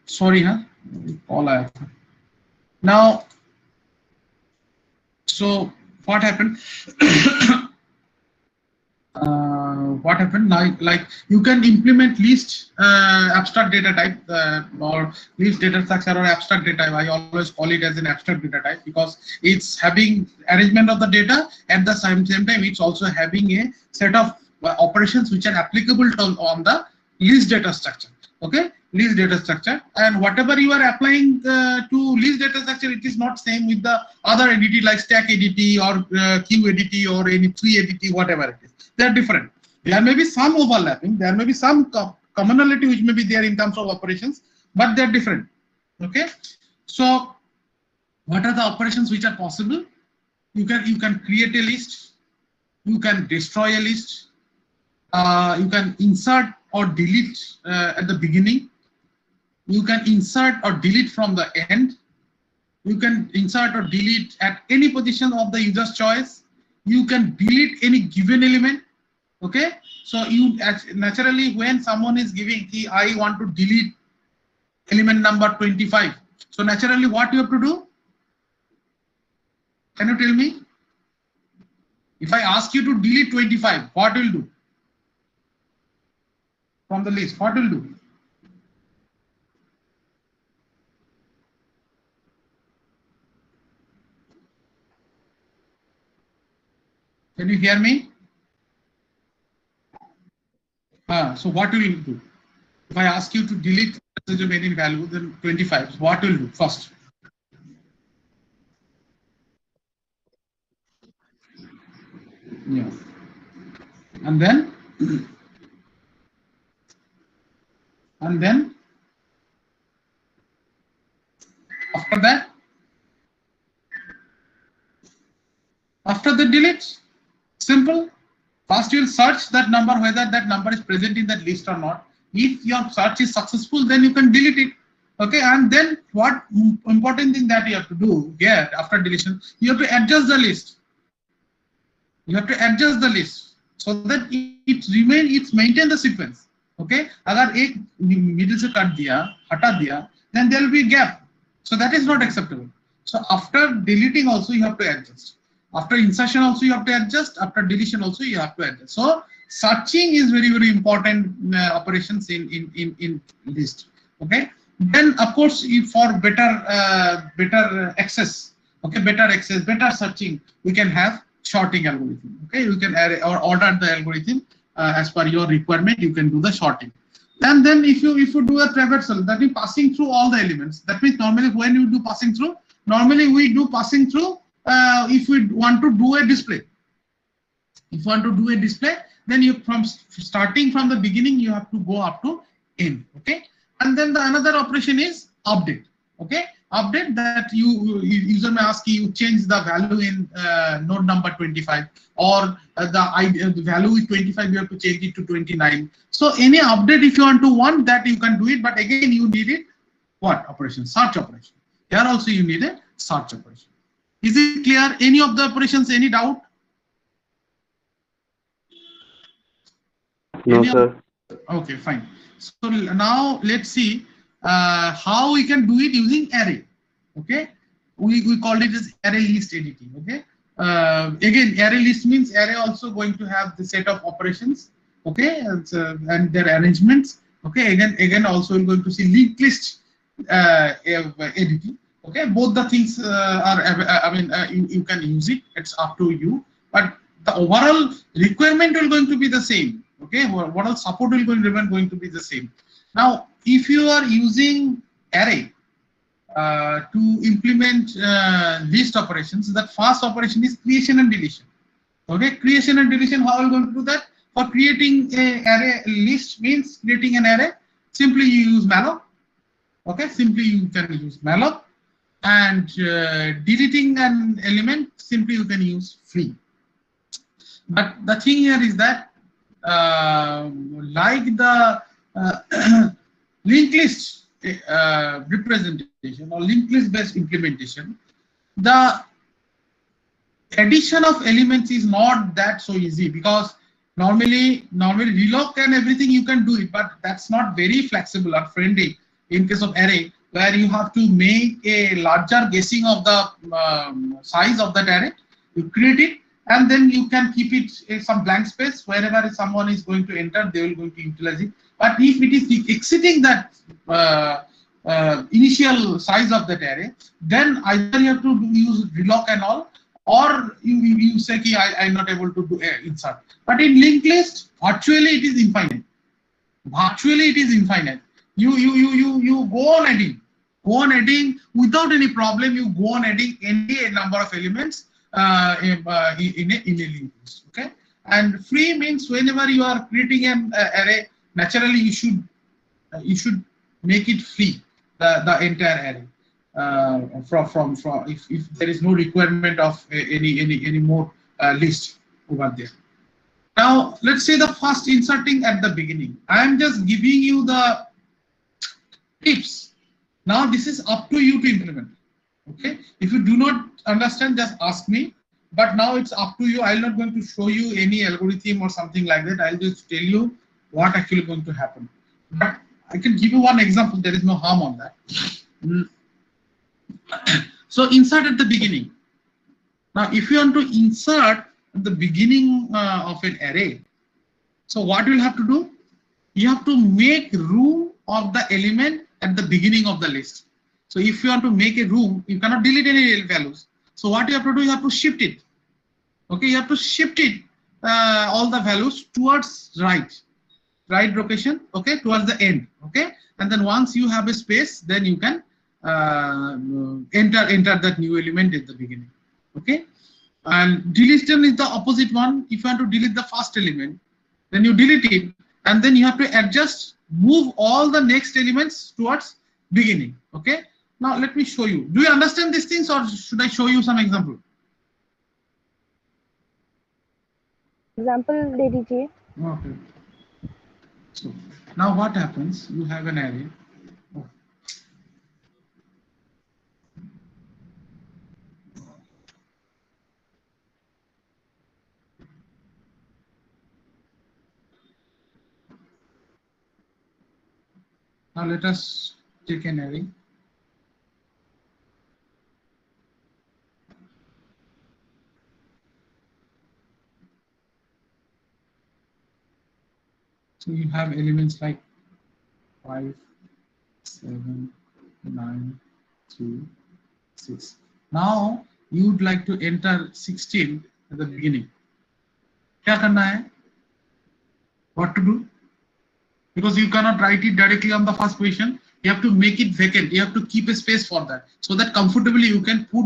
Sorry, huh? All I have. Now, so what happened? What happened now? Like you can implement least abstract data type or least data structure or abstract data type. I always call it as an abstract data type because it's having arrangement of the data at the same time. It's also having a set of operations which are applicable to on the least data structure. Okay, least data structure, and whatever you are applying to least data structure, it is not same with the other entity like stack entity or queue entity or any tree entity, whatever it is. They are different. There may be some overlapping, there may be some commonality which may be there in terms of operations, but they are different. Okay, so what are the operations which are possible? You can create a list, you can destroy a list, you can insert or delete at the beginning, you can insert or delete from the end, you can insert or delete at any position of the user's choice, you can delete any given element. Okay, so you naturally, when someone is giving key, I want to delete element number 25, so naturally what you have to do? Can you tell me? If I ask you to delete 25, what will do from the list? What will do? Can you hear me? So what will you do? If I ask you to delete such a many value, then 25, what will do first? Yeah. And then after that, after the delete, simple. First you will search that number, whether that number is present in that list or not. If your search is successful, then you can delete it. Okay, and then what important thing that you have to do here after deletion, you have to adjust the list. You have to adjust the list so that it maintain the sequence. Okay, अगर एक middle से काट दिया, हटा दिया, then there will be a gap. So that is not acceptable. So after deleting also you have to adjust. After insertion also you have to adjust. After deletion also you have to adjust. So searching is very important operations in list. Okay. Then of course, if for better access, okay, better searching, we can have sorting algorithm. Okay, you can or order the algorithm as per your requirement. You can do the sorting. And then if you do a traversal, that is passing through all the elements. That means normally when you do passing through, normally we do passing through if we want to do a display. If you want to do a display, then you starting from the beginning you have to go up to end. Okay, and then the another operation is update. Okay, update that user may ask you change the value in node number 25, or the value is 25, you have to change it to 29. So any update if you want that you can do it, but again you need it what operation? Search operation. Here also you need a search operation. Is it clear? Any of the operations? Any doubt? No, sir. Okay, fine. So now let's see how we can do it using array. Okay, we called it as array list editing. Okay, again array list means array also going to have the set of operations. Okay, and their arrangements. Okay, again also we're going to see linked list editing. Okay, both the things are you can use it. It's up to you, but the overall requirement will going to be the same. Okay, what else support will going to be the same. Now, if you are using array to implement list operations, that first operation is creation and deletion. Okay, creation and deletion. How are we going to do that? For creating a array list means creating an array. Simply you use malloc. Okay, simply you can use malloc, and deleting an element simply you can use free. But the thing here is that like the linked list representation or linked list based implementation, the addition of elements is not that so easy, because normally reloc and everything you can do it, but that's not very flexible or friendly in case of array, where you have to make a larger guessing of the size of that array. You create it, and then you can keep it in some blank space. Wherever someone is going to enter, they will going to utilize it. But if it is exceeding that initial size of that array, then either you have to use reloc and all, or you say ki I'm not able to do insert. But in linked list, virtually it is infinite. Virtually it is infinite. You go on adding without any problem. You go on adding any number of elements in a linked list. Okay, and free means whenever you are creating an array, naturally you should make it free, the entire array, from if there is no requirement of any more list over there. Now let's say the first inserting at the beginning. I am just giving you the tips. Now this is up to you to implement. Okay, if you do not understand, just ask me. But now it's up to you. I'm not going to show you any algorithm or something like that. I'll just tell you what actually going to happen. But I can give you one example. There is no harm on that. So insert at the beginning. Now if you want to insert at the beginning of an array, so what you'll have to do? You have to make room of the element at the beginning of the list. So if you want to make a room, you cannot delete any values. So what you have to do? You have to shift it. Okay, you have to shift it, all the values towards right location. Okay, towards the end. Okay, and then once you have a space, then you can enter that new element at the beginning. Okay, and deletion is the opposite one. If you want to delete the first element, then you delete it, and then you have to adjust, move all the next elements towards beginning. Okay, now let me show you. Do you understand these things, or should I show you some example? Example दे दीजिए. Okay. So now what happens? You have an array. Oh. Now let us take an array. So you have elements like 5, 7, 9, 3, 6. Now you would like to enter 16 at the beginning. क्या करना है? What to do? Because you cannot write it directly on the first position. You have to make it vacant. You have to keep a space for that, so that comfortably you can put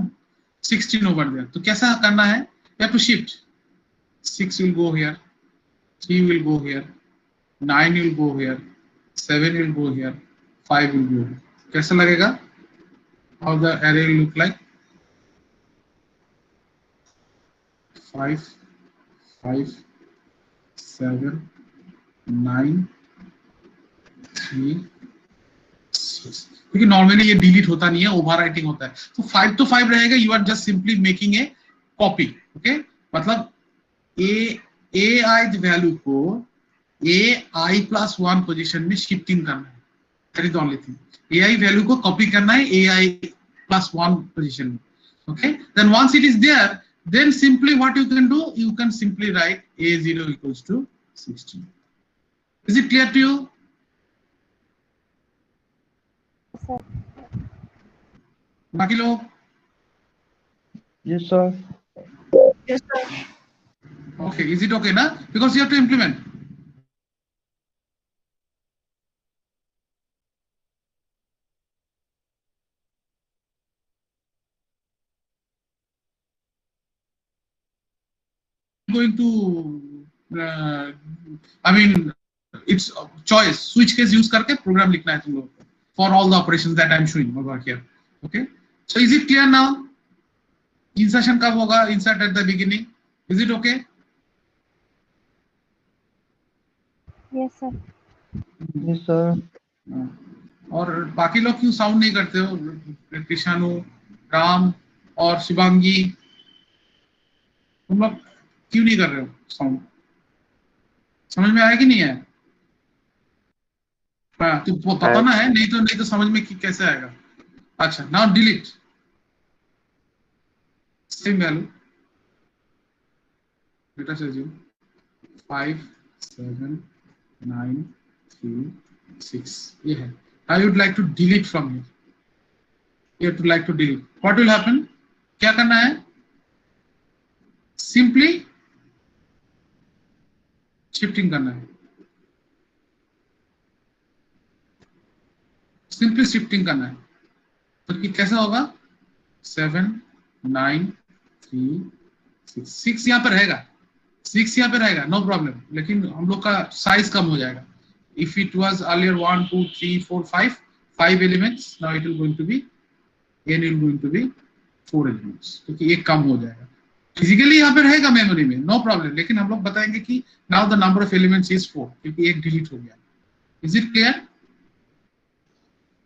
16 over there. तो कैसा करना है? You have to shift. 6 will go here. 3 will go here. 9 will go here. 7 will go here. 5 will go here. कैसा लगेगा? How the array will look like? 5, 5, 7, 9, 3, 6. क्योंकि normally ये delete होता नहीं है, ओवरराइटिंग होता है. तो 5 तो 5 रहेगा. You are just simply making a copy. Okay, मतलब ai वैल्यू को ai plus 1 पोजीशन में शिफ्टिंग करना है. That is the only thing. ai value को कॉपी करना है ai plus 1 पोजीशन में. Okay, then once it is there, then simply what you can do, you can simply write a0 equals to 16. Is it clear to you? Sir. बाकी लोग? Yes, sir. Yes, sir. Okay, is it okay na? Because you have to implement. Going to I mean, it's choice. Switch case use करके program लिखना है तुम लोग को for all the operations that I'm showing over here. Okay, so is it clear now? Insertion कब होगा? Insert at the beginning. Is it okay? Yes, sir. Yes, sir. और बाकी लोग क्यों साउंड नहीं करते हो? कृष्णानु, राम और शिवांगी, तुम लोग क्यों नहीं कर रहे हो साउंड? समझ में आया कि नहीं है? हाँ तो वो पता ना है, नहीं तो समझ में कि कैसे आएगा। अच्छा, now delete same value, let us assume 5 7 9 3 6 ये है। I would like to delete from here, you would like to delete, what will happen? क्या करना है? Simply shifting करना है, simply shifting करना है। तो कि कैसा होगा? 7 9 3 6 6 यहाँ पे रहेगा, 6 यहाँ पे रहेगा, नो प्रॉब्लम, लेकिन हम लोग का साइज कम हो जाएगा। If it was earlier 1 2 3 4 5 elements, now it will going to be n will going to be 4 elements, क्योंकि एक कम हो जाएगा। फिजिकली यहाँ पे रहेगा मेमोरी में, नो प्रॉब्लम, लेकिन हम लोग बताएंगे कि now the number of elements is 4, क्योंकि एक डिलीट हो गया। Is it clear?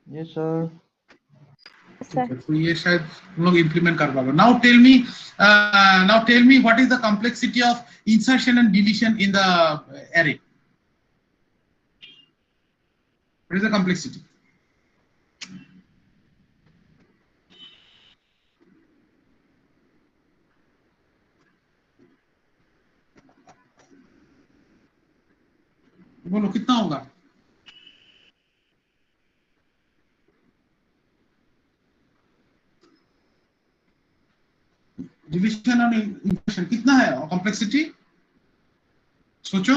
Yes, sir. ठीक है, तो ये शायद हम लोग इंप्लीमेंट कर पाएंगे। Now tell me what is the complexity of insertion and deletion in the array? What is the complexity? बोलो कितना होगा? डिवीजन और इंसर्शन कितना है कॉम्प्लेक्सिटी? सोचो।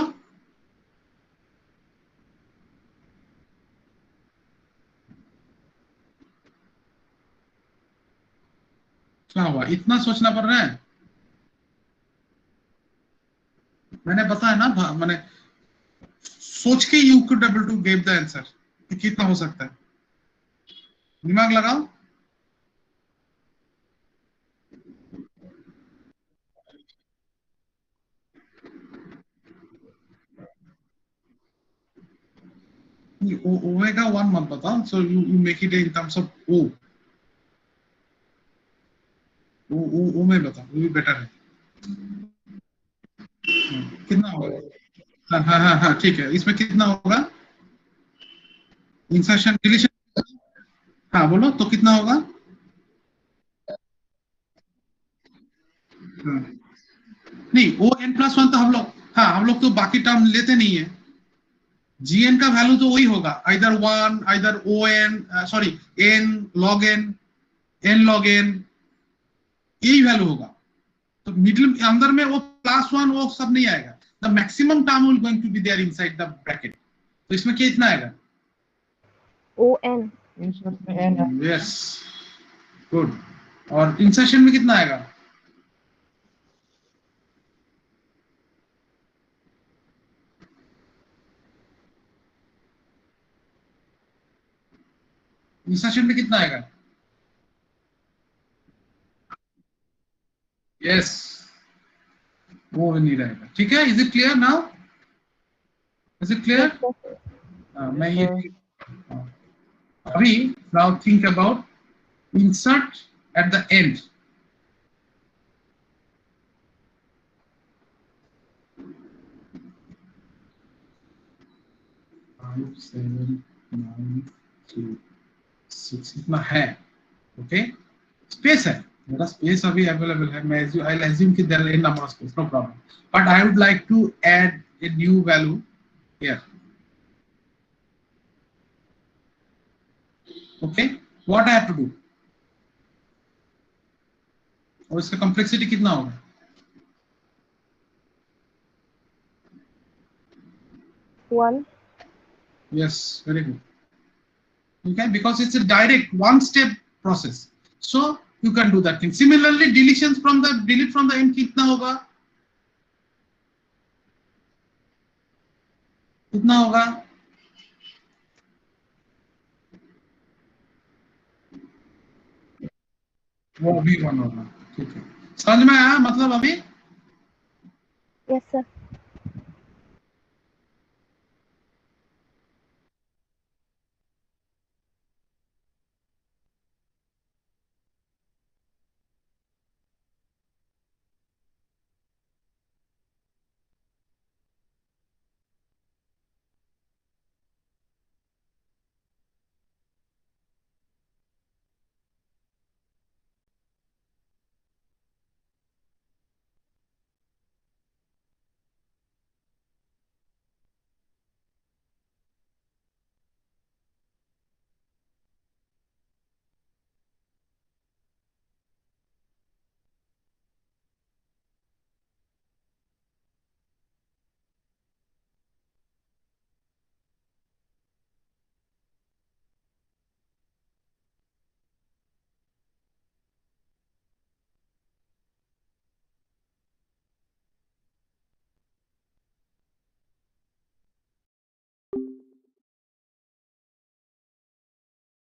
क्या हुआ, इतना सोचना पड़ रहा है? मैंने बताया ना, मैंने सोच के you could able to give the answer कि कितना हो सकता है। दिमाग लगाओ। ओमेगा 1 मत बताओ, so you make it in terms of O O में बताओ, वो भी बेटर है। कितना होगा? हाँ ठीक है, इसमें कितना होगा? इंसर्शन डिलीशन, हाँ बोलो तो कितना होगा? हाँ। नहीं, ओ एन प्लस वन तो हम लोग, हाँ हम लोग तो बाकी टर्म लेते नहीं है। जीएन का वैल्यू तो वही होगा, either 1 either O N, sorry N log N log N, यही वैल्यू होगा। तो मिडिल अंदर में वो प्लस वन वो सब नहीं आएगा। The maximum term will going to be there inside the bracket. तो इसमें कितना आएगा? ON। Insert में n है। Yes, good. और इंसर्शन में कितना आएगा? इंसर्शन में कितना आएगा? यस, वो नहीं रहेगा। ठीक है, is it clear now? Is it clear? Yes, sir. मैं Yes, ये sir. अभी now think about insert at the end. Five seven nine three six इतना है, ओके। स्पेस है, मेरा स्पेस अभी अवेलेबल है। मैं आई अज्यूम कि there is number of space, no problem, but I would like to add a new value here, okay. What I have to do? और इसका कॉम्प्लेक्सिटी कितना होगा? 1। Yes, very good. Okay, because it's a direct one step process, so you can do that thing. Similarly, deletions from the delete from the end कितना होगा? कितना होगा? वो भी 1 होगा। ठीक है, समझ में आया मतलब अभी? Yes, sir.